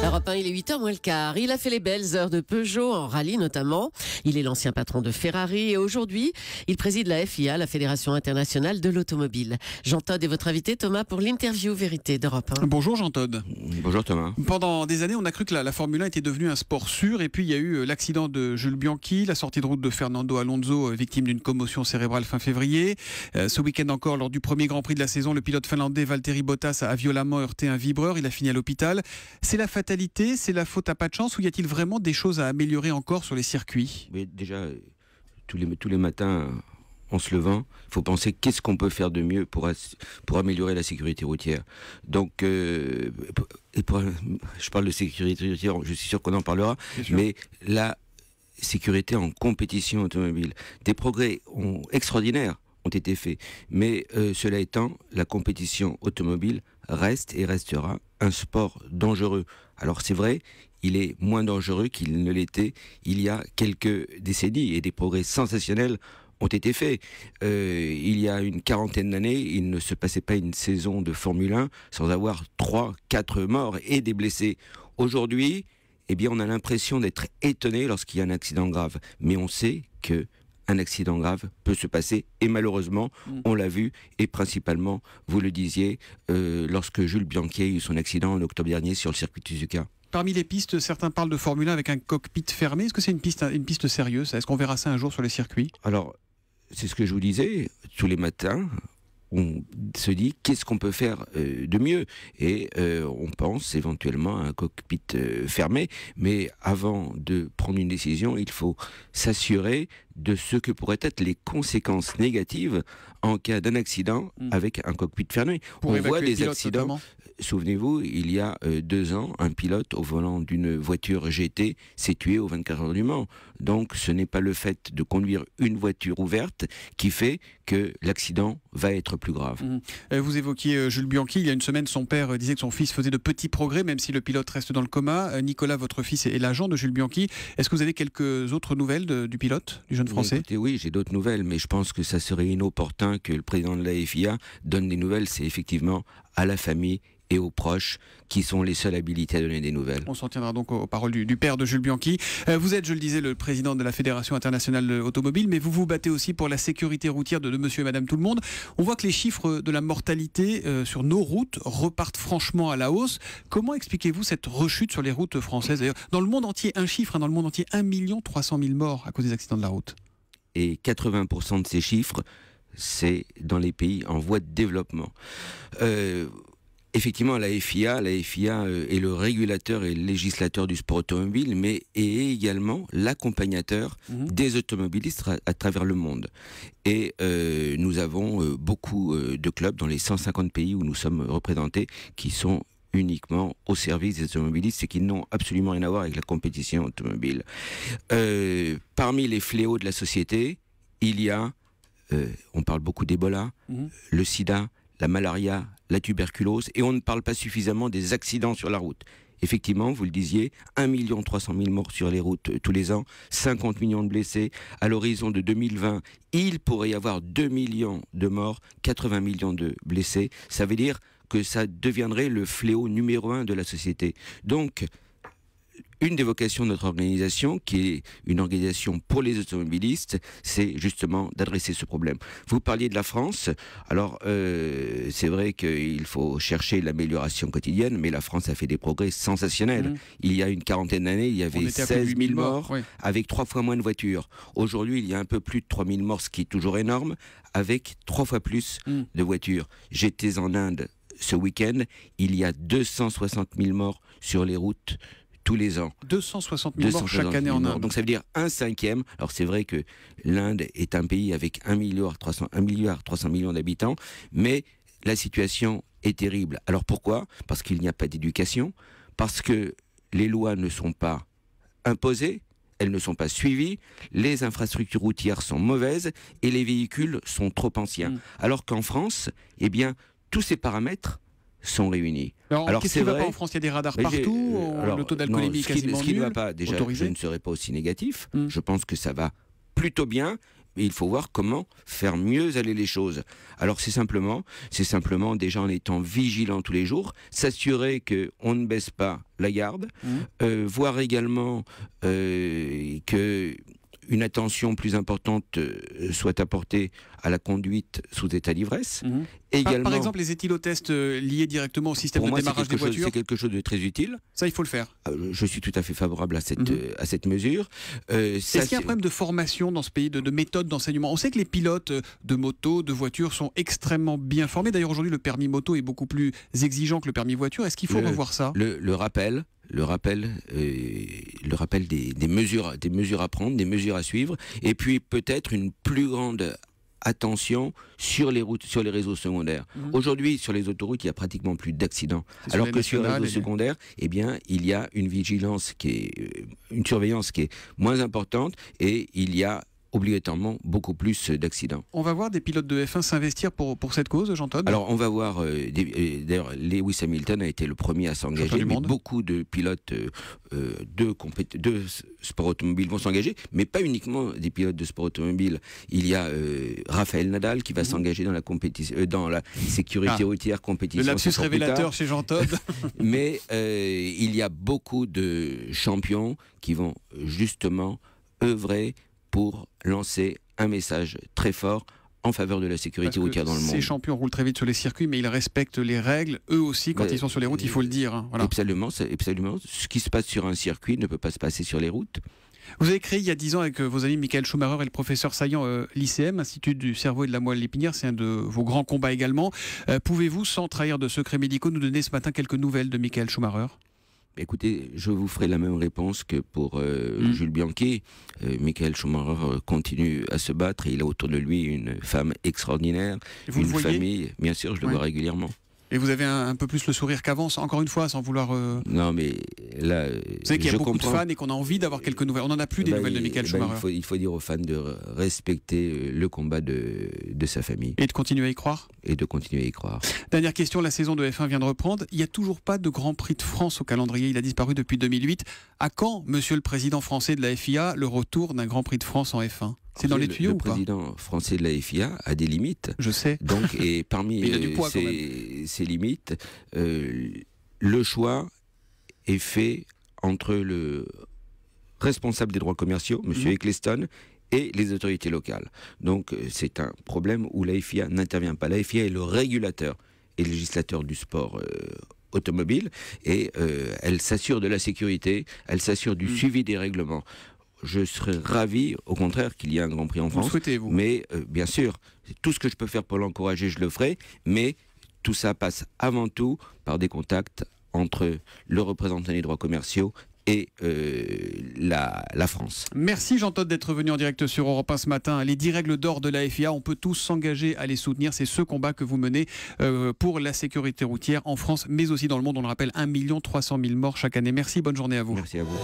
Europe 1, il est 8h moins le quart. Il a fait les belles heures de Peugeot, en rallye notamment. Il est l'ancien patron de Ferrari et aujourd'hui, il préside la FIA, la Fédération Internationale de l'Automobile. Jean Todt est votre invité, Thomas, pour l'interview vérité d'Europe 1. Bonjour Jean Todt. Bonjour Thomas. Pendant des années, on a cru que la Formule 1 était devenue un sport sûr et puis il y a eu l'accident de Jules Bianchi, la sortie de route de Fernando Alonso, victime d'une commotion cérébrale fin février. Ce week-end encore, lors du premier Grand Prix de la saison, le pilote finlandais Valtteri Bottas a violemment heurté un vibreur. Il a fini à l'hôpital. C'est la fatalité, c'est la faute à pas de chance ou y a-t-il vraiment des choses à améliorer encore sur les circuits ? Mais déjà, tous les matins, en se levant, il faut penser qu'est-ce qu'on peut faire de mieux pour améliorer la sécurité routière. Donc, je parle de sécurité routière, je suis sûr qu'on en parlera, mais la sécurité en compétition automobile, des progrès extraordinaires ont été faits. Mais cela étant, la compétition automobile reste et restera un sport dangereux. Alors c'est vrai, il est moins dangereux qu'il ne l'était il y a quelques décennies et des progrès sensationnels ont été faits. Il y a une quarantaine d'années, il ne se passait pas une saison de Formule 1 sans avoir 3-4 morts et des blessés. Aujourd'hui, eh bien, on a l'impression d'être étonné lorsqu'il y a un accident grave. Mais on sait que un accident grave peut se passer et malheureusement, on l'a vu et principalement, vous le disiez, lorsque Jules Bianchi a eu son accident en octobre dernier sur le circuit de Suzuka. Parmi les pistes, certains parlent de Formule 1 avec un cockpit fermé. Est-ce que c'est une piste sérieuse ? Est-ce qu'on verra ça un jour sur les circuits ? Alors, c'est ce que je vous disais, tous les matins, on se dit qu'est-ce qu'on peut faire de mieux et on pense éventuellement à un cockpit fermé, mais avant de prendre une décision, il faut s'assurer de ce que pourraient être les conséquences négatives en cas d'un accident avec un cockpit fermé. Pour on voit des pilote, accidents. notamment. Souvenez-vous, il y a 2 ans, un pilote au volant d'une voiture GT s'est tué aux 24 heures du Mans. Donc ce n'est pas le fait de conduire une voiture ouverte qui fait que l'accident va être plus grave. Vous évoquiez Jules Bianchi. Il y a une semaine, son père disait que son fils faisait de petits progrès, même si le pilote reste dans le coma. Nicolas, votre fils, est l'agent de Jules Bianchi. Est-ce que vous avez quelques autres nouvelles du pilote, du jeune Français ? Écoutez, oui, j'ai d'autres nouvelles, mais je pense que ça serait inopportun que le président de la FIA donne des nouvelles. C'est effectivement à la famille et aux proches qui sont les seuls habilités à donner des nouvelles. On s'en tiendra donc aux paroles du père de Jules Bianchi. Vous êtes, je le disais, le président de la Fédération Internationale Automobile, mais vous vous battez aussi pour la sécurité routière de monsieur et madame tout le monde. On voit que les chiffres de la mortalité sur nos routes repartent franchement à la hausse. Comment expliquez-vous cette rechute sur les routes françaises ? D'ailleurs, dans le monde entier, un chiffre, dans le monde entier, 1 300 000 morts à cause des accidents de la route. Et 80% de ces chiffres, c'est dans les pays en voie de développement. Effectivement, la FIA est le régulateur et le législateur du sport automobile, mais est également l'accompagnateur des automobilistes à travers le monde. Et nous avons beaucoup de clubs dans les 150 pays où nous sommes représentés qui sont uniquement au service des automobilistes et qui n'ont absolument rien à voir avec la compétition automobile. Parmi les fléaux de la société, il y a, on parle beaucoup d'Ebola, le sida, la malaria, la tuberculose, et on ne parle pas suffisamment des accidents sur la route. Effectivement, vous le disiez, 1 300 000 morts sur les routes tous les ans, 50 millions de blessés. À l'horizon de 2020, il pourrait y avoir 2 millions de morts, 80 millions de blessés. Ça veut dire que ça deviendrait le fléau numéro 1 de la société. Donc, une des vocations de notre organisation, qui est une organisation pour les automobilistes, c'est justement d'adresser ce problème. Vous parliez de la France, alors c'est vrai qu'il faut chercher l'amélioration quotidienne, mais la France a fait des progrès sensationnels. Il y a une quarantaine d'années, il y avait 16 000 morts, avec 3 fois moins de voitures. Aujourd'hui, il y a un peu plus de 3 000 morts, ce qui est toujours énorme, avec 3 fois plus de voitures. J'étais en Inde ce week-end, il y a 260 000 morts sur les routes tous les ans. 260 000 morts chaque année en Inde. Donc ça veut dire 1/5. Alors c'est vrai que l'Inde est un pays avec 1,3 milliard d'habitants, mais la situation est terrible. Alors pourquoi ? Parce qu'il n'y a pas d'éducation, parce que les lois ne sont pas imposées, elles ne sont pas suivies, les infrastructures routières sont mauvaises et les véhicules sont trop anciens. Alors qu'en France, eh bien, tous ces paramètres sont réunis. Alors qu'est-ce qui ne va pas en France ? Il y a des radars partout, le taux d'alcoolémie est quasiment nul. Ce qui ne va pas, déjà, je ne serais pas aussi négatif. Je pense que ça va plutôt bien, il faut voir comment faire mieux aller les choses. Alors c'est simplement déjà en étant vigilant tous les jours, s'assurer qu'on ne baisse pas la garde, voir également que une attention plus importante soit apportée à la conduite sous état d'ivresse. Également, par exemple, les éthylotests liés directement au système de démarrage des voitures. C'est quelque chose de très utile. Ça, il faut le faire. Je suis tout à fait favorable à cette mesure. Est-ce qu'il y a un problème de formation dans ce pays, de méthode d'enseignement? On sait que les pilotes de moto, de voitures sont extrêmement bien formés. D'ailleurs, aujourd'hui, le permis moto est beaucoup plus exigeant que le permis voiture. Est-ce qu'il faut revoir ça? Le rappel des mesures à prendre, des mesures à suivre, et puis peut-être une plus grande attention sur les routes, sur les réseaux secondaires. Aujourd'hui, sur les autoroutes, il y a pratiquement plus d'accidents. Alors que sur les réseaux secondaires, eh bien, il y a une vigilance une surveillance qui est moins importante, et il y a obligatoirement beaucoup plus d'accidents. On va voir des pilotes de F1 s'investir pour cette cause, Jean-Todt? Alors on va voir, d'ailleurs Lewis Hamilton a été le premier à s'engager, mais beaucoup de pilotes de sport automobile vont s'engager, mais pas uniquement des pilotes de sport automobile. Il y a Rafael Nadal qui va s'engager dans la compétition, dans la sécurité routière, compétition. Le lapsus révélateur chez Jean-Todt. Mais il y a beaucoup de champions qui vont justement œuvrer pour lancer un message très fort en faveur de la sécurité routière dans le monde. Ces champions roulent très vite sur les circuits, mais ils respectent les règles, eux aussi, quand ils sont sur les routes, il faut le dire. Voilà. Absolument. Ce qui se passe sur un circuit ne peut pas se passer sur les routes. Vous avez créé il y a 10 ans avec vos amis Michael Schumacher et le professeur Saillant l'ICM, Institut du cerveau et de la moelle épinière. C'est un de vos grands combats également. Pouvez-vous, sans trahir de secrets médicaux, nous donner ce matin quelques nouvelles de Michael Schumacher? Écoutez, je vous ferai la même réponse que pour Jules Bianchi. Michael Schumacher continue à se battre et il a autour de lui une femme extraordinaire, une famille. Bien sûr, je le vois régulièrement. Et vous avez un peu plus le sourire qu'avant, encore une fois, sans vouloir... Non, mais là... Vous savez qu'il y a beaucoup de fans et qu'on a envie d'avoir quelques nouvelles. On n'en a plus des nouvelles de Michael Schumacher. Il faut dire aux fans de respecter le combat de sa famille. Et de continuer à y croire. Et de continuer à y croire. Dernière question, la saison de F1 vient de reprendre. Il n'y a toujours pas de Grand Prix de France au calendrier. Il a disparu depuis 2008. À quand, monsieur le président français de la FIA, le retour d'un Grand Prix de France en F1 ? C'est dans les tuyaux ou pas ? Le président français de la FIA a des limites. Je sais. Donc, et parmi ces limites, le choix est fait entre le responsable des droits commerciaux, M. Eccleston, et les autorités locales. Donc, c'est un problème où la FIA n'intervient pas. La FIA est le régulateur et le législateur du sport automobile, et elle s'assure de la sécurité, elle s'assure du suivi des règlements. Je serais ravi, au contraire, qu'il y ait un Grand Prix en France. Vous le souhaitez, vous ? Mais bien sûr, tout ce que je peux faire pour l'encourager, je le ferai. Mais tout ça passe avant tout par des contacts entre le représentant des droits commerciaux et la France. Merci Jean-Todt d'être venu en direct sur Europe 1 ce matin. Les 10 règles d'or de la FIA, on peut tous s'engager à les soutenir. C'est ce combat que vous menez pour la sécurité routière en France, mais aussi dans le monde. On le rappelle, 1 300 000 morts chaque année. Merci, bonne journée à vous. Merci à vous.